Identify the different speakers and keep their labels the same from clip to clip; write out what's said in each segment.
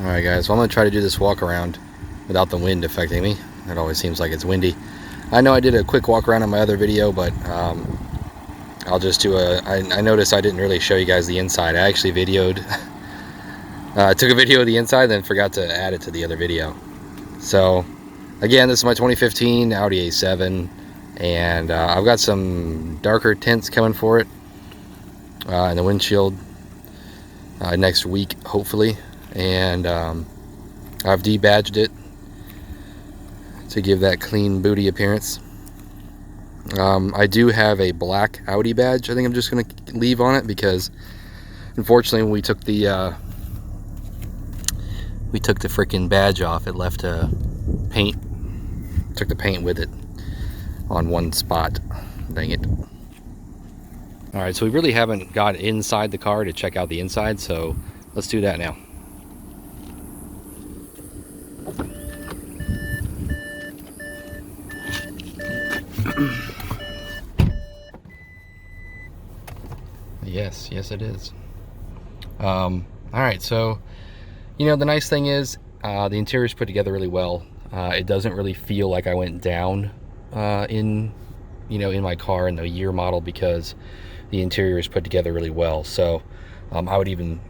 Speaker 1: Alright guys, well I'm going to try to do this walk around without the wind affecting me. It always seems like it's windy. I know I did a quick walk around on my other video, but I'll just do I noticed I didn't really show you guys the inside. I actually videoed, took a video of the inside, then forgot to add it to the other video. So again, this is my 2015 Audi A7, and I've got some darker tints coming for it in the windshield next week, hopefully. And I've debadged it to give that clean booty appearance. I do have a black Audi badge I think I'm just going to leave on it, because unfortunately when we took the freaking badge off, it left paint, took the paint with it on one spot. Dang it. Alright, so we really haven't got inside the car to check out the inside, so let's do that now. Yes it is. Alright, so you know, the nice thing is the interior is put together really well. It doesn't really feel like I went down in my car in the year model, because the interior is put together really well. So I would even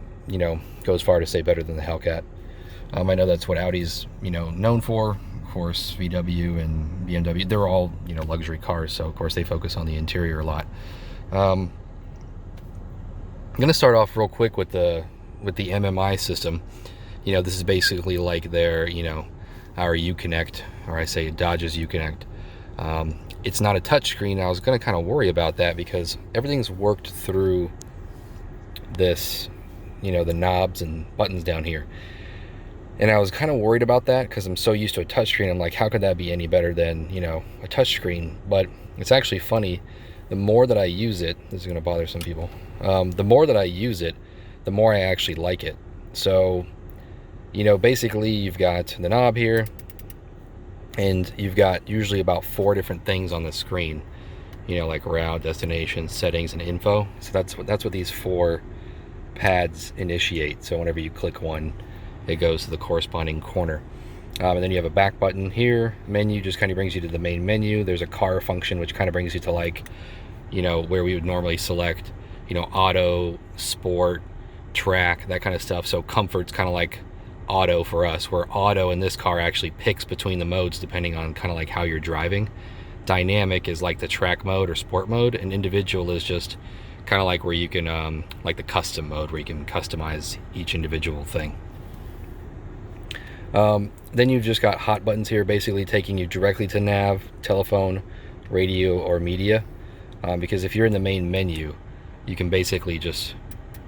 Speaker 1: go as far to say better than the Hellcat. I know that's what Audi's known for. Of course, VW and BMW, they're all luxury cars, so of course they focus on the interior a lot. I'm gonna start off real quick with the MMI system. This is basically like their our Uconnect, or I say Dodge's Uconnect. It's not a touchscreen. I was gonna kind of worry about that, because everything's worked through this, the knobs and buttons down here. And I was kind of worried about that, because I'm so used to a touchscreen. I'm like, how could that be any better than, a touchscreen? But it's actually funny. The more that I use it, this is going to bother some people. The more that I use it, the more I actually like it. So, basically you've got the knob here, and you've got usually about 4 different things on the screen. Like route, destination, settings, and info. So that's what these 4 pads initiate. So whenever you click one, it goes to the corresponding corner. And then you have a back button here. Menu just kind of brings you to the main menu. There's a car function, which kind of brings you to, like, where we would normally select, auto, sport, track, that kind of stuff. So comfort's kind of like auto for us, where auto in this car actually picks between the modes depending on kind of like how you're driving. Dynamic is like the track mode or sport mode, and individual is just kind of like where you can like the custom mode, where you can customize each individual thing. Then you've just got hot buttons here, basically taking you directly to nav, telephone, radio, or media. Because if you're in the main menu, you can basically just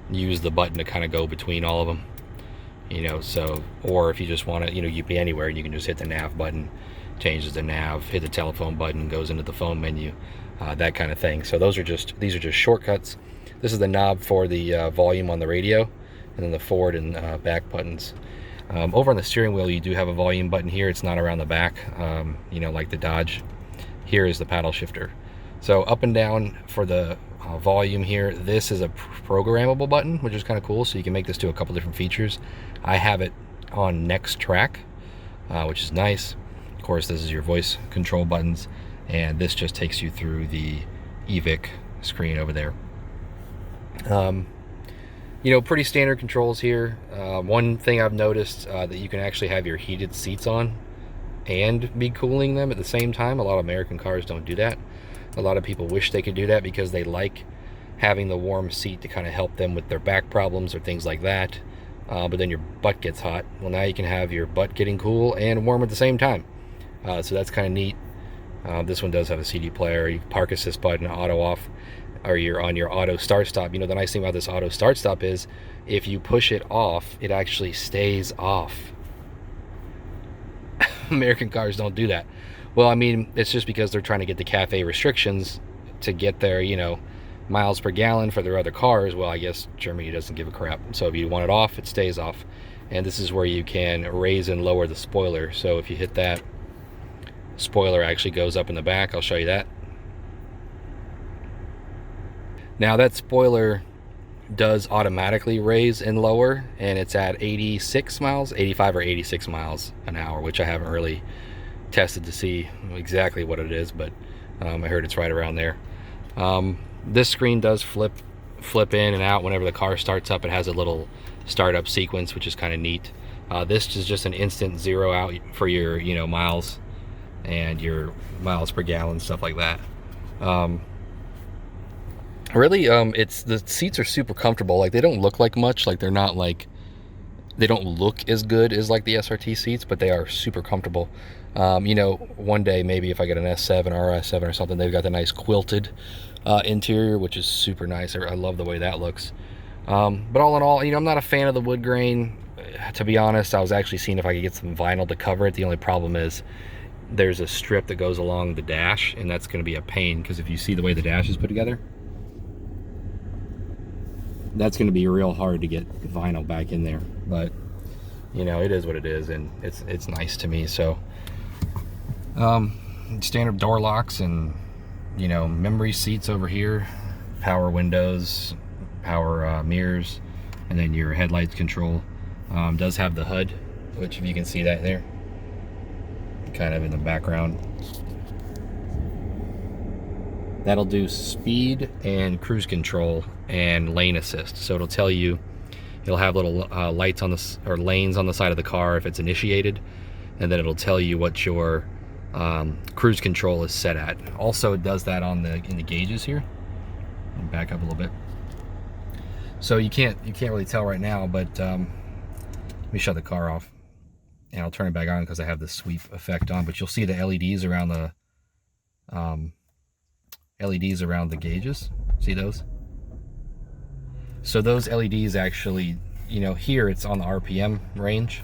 Speaker 1: use the button to kind of go between all of them. So, or if you just want to, you'd be anywhere, and you can just hit the nav button, changes the nav, hit the telephone button, goes into the phone menu, that kind of thing. So these are just shortcuts. This is the knob for the volume on the radio, and then the forward and back buttons. Over on the steering wheel, you do have a volume button here. It's not around the back, like the Dodge. Here is the paddle shifter. So up and down for the volume here, this is a programmable button, which is kind of cool. So you can make this do a couple different features. I have it on next track, which is nice. Of course, this is your voice control buttons, and this just takes you through the EVIC screen over there. Pretty standard controls here. One thing I've noticed, that you can actually have your heated seats on and be cooling them at the same time. A lot of American cars don't do that. A lot of people wish they could do that, because they like having the warm seat to kind of help them with their back problems or things like that. But then your butt gets hot. Well, now you can have your butt getting cool and warm at the same time. So that's kind of neat. This one does have a CD player. You park assist button, auto off, or you're on your auto start stop. The nice thing about this auto start stop is if you push it off, it actually stays off. American cars don't do that. Well, I mean, it's just because they're trying to get the CAFE restrictions to get their, miles per gallon for their other cars. Well, I guess Germany doesn't give a crap. So if you want it off, it stays off. And this is where you can raise and lower the spoiler. So if you hit that, spoiler actually goes up in the back. I'll show you that. Now that spoiler does automatically raise and lower, and it's at 86 miles, 85 or 86 miles an hour, which I haven't really tested to see exactly what it is, but I heard it's right around there. This screen does flip in and out whenever the car starts up. It has a little startup sequence, which is kind of neat. This is just an instant zero out for your, you know, miles and your miles per gallon, stuff like that. Really, it's, the seats are super comfortable. Like, they don't look like much, like they're not like, they don't look as good as like the SRT seats, but they are super comfortable. You know, one day maybe if I get an S7 or S7 or something, they've got the nice quilted interior, which is super nice. I love the way that looks. But all in all, you know, I'm not a fan of the wood grain. To be honest, I was actually seeing if I could get some vinyl to cover it. The only problem is there's a strip that goes along the dash, and that's going to be a pain, because if you see the way the dash is put together, that's going to be real hard to get vinyl back in there. But you know, it is what it is, and it's nice to me. So standard door locks, and you know, memory seats over here, power windows, power mirrors, and then your headlights control. Does have the HUD, which if you can see that there, kind of in the background, that'll do speed and cruise control and lane assist. So it'll tell you, it'll have little lights on the, or lanes on the side of the car if it's initiated, and then it'll tell you what your cruise control is set at. Also, it does that on the, in the gauges here. I'll back up a little bit. So you can't really tell right now, but let me shut the car off, and I'll turn it back on because I have the sweep effect on. But you'll see the LEDs around the gauges. See those? So those LEDs actually, you know, here it's on the RPM range,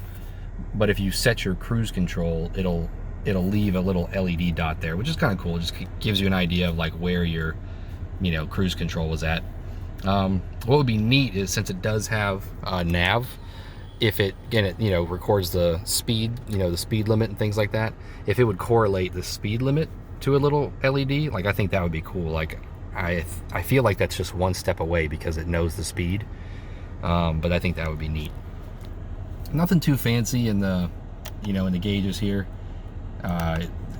Speaker 1: but if you set your cruise control, it'll leave a little LED dot there, which is kind of cool. It just gives you an idea of like where your, you know, cruise control was at. What would be neat is, since it does have nav, if it, again, it, you know, records the speed, you know, the speed limit and things like that, if it would correlate the speed limit to a little LED, like, I think that would be cool. Like, I feel like that's just one step away because it knows the speed, but I think that would be neat. Nothing too fancy in the, you know, in the gauges here.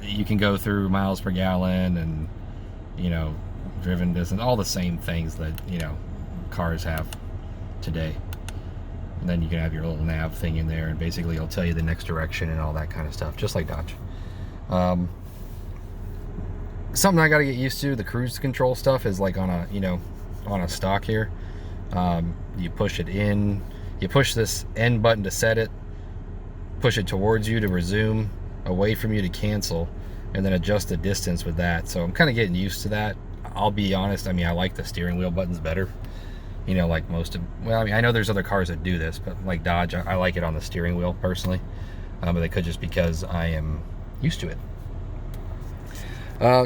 Speaker 1: You can go through miles per gallon and, you know, driven distance, all the same things that, you know, cars have today. And then you can have your little nav thing in there, and basically it'll tell you the next direction and all that kind of stuff, just like Dodge. Something I got to get used to, the cruise control stuff, is like on a, you know, on a stock here. You push it in, you push this N button to set it, push it towards you to resume, away from you to cancel, and then adjust the distance with that. So I'm kind of getting used to that. I'll be honest, I mean, I like the steering wheel buttons better. You know, like most of, well, I mean, I know there's other cars that do this, but like Dodge, I like it on the steering wheel personally. But they could just because I am used to it.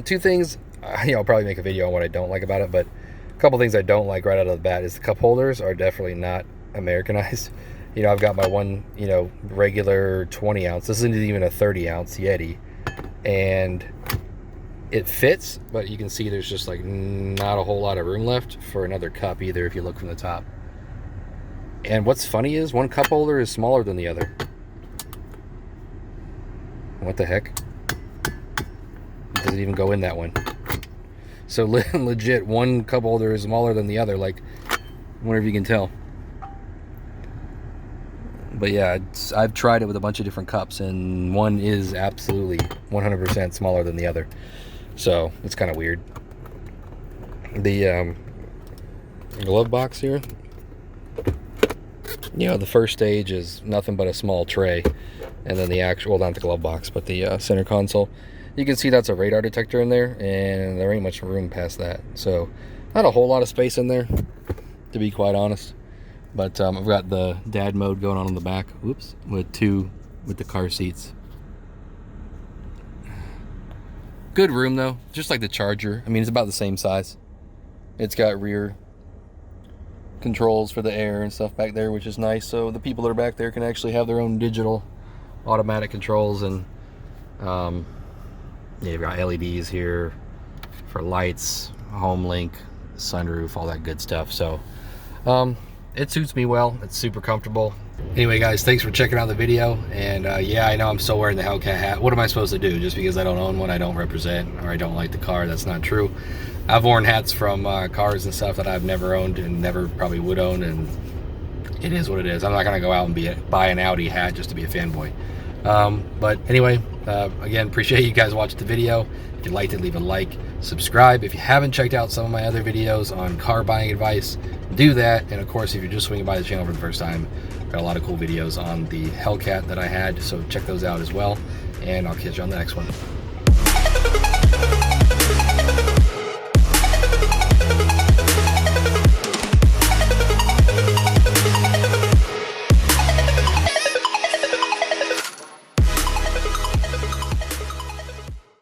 Speaker 1: Two things, you know, I'll probably make a video on what I don't like about it, but a couple things I don't like right out of the bat is the cup holders are definitely not Americanized. You know, I've got my one, you know, regular 20 ounce. This isn't even a 30 ounce Yeti, and it fits, but you can see there's just like not a whole lot of room left for another cup either if you look from the top. And what's funny is one cup holder is smaller than the other. What the heck? It doesn't even go in that one. So legit, one cup holder is smaller than the other, like, I wonder if you can tell. But yeah, I've tried it with a bunch of different cups, and one is absolutely 100% smaller than the other. So it's kind of weird. The glove box here, you know, the first stage is nothing but a small tray, and then the actual, well, not the glove box, but the center console, you can see that's a radar detector in there, and there ain't much room past that. So not a whole lot of space in there, to be quite honest. But I've got the dad mode going on in the back, whoops, with the car seats. Good room though, just like the Charger. I mean, it's about the same size. It's got rear controls for the air and stuff back there, which is nice. So the people that are back there can actually have their own digital automatic controls. And yeah, you've got LEDs here for lights, home link, sunroof, all that good stuff. So It suits me well. It's super comfortable. Anyway, guys, thanks for checking out the video. And yeah, I know I'm still wearing the Hellcat hat. What am I supposed to do? Just because I don't own one, I don't represent, or I don't like the car? That's not true. I've worn hats from cars and stuff that I've never owned and never probably would own, and it is what it is. I'm not going to go out and buy an Audi hat just to be a fanboy. But anyway, again, appreciate you guys watching the video. If you liked it, leave a like, subscribe. If you haven't checked out some of my other videos on car buying advice, do that. And of course, if you're just swinging by the channel for the first time, got a lot of cool videos on the Hellcat that I had, so check those out as well. And I'll catch you on the next one.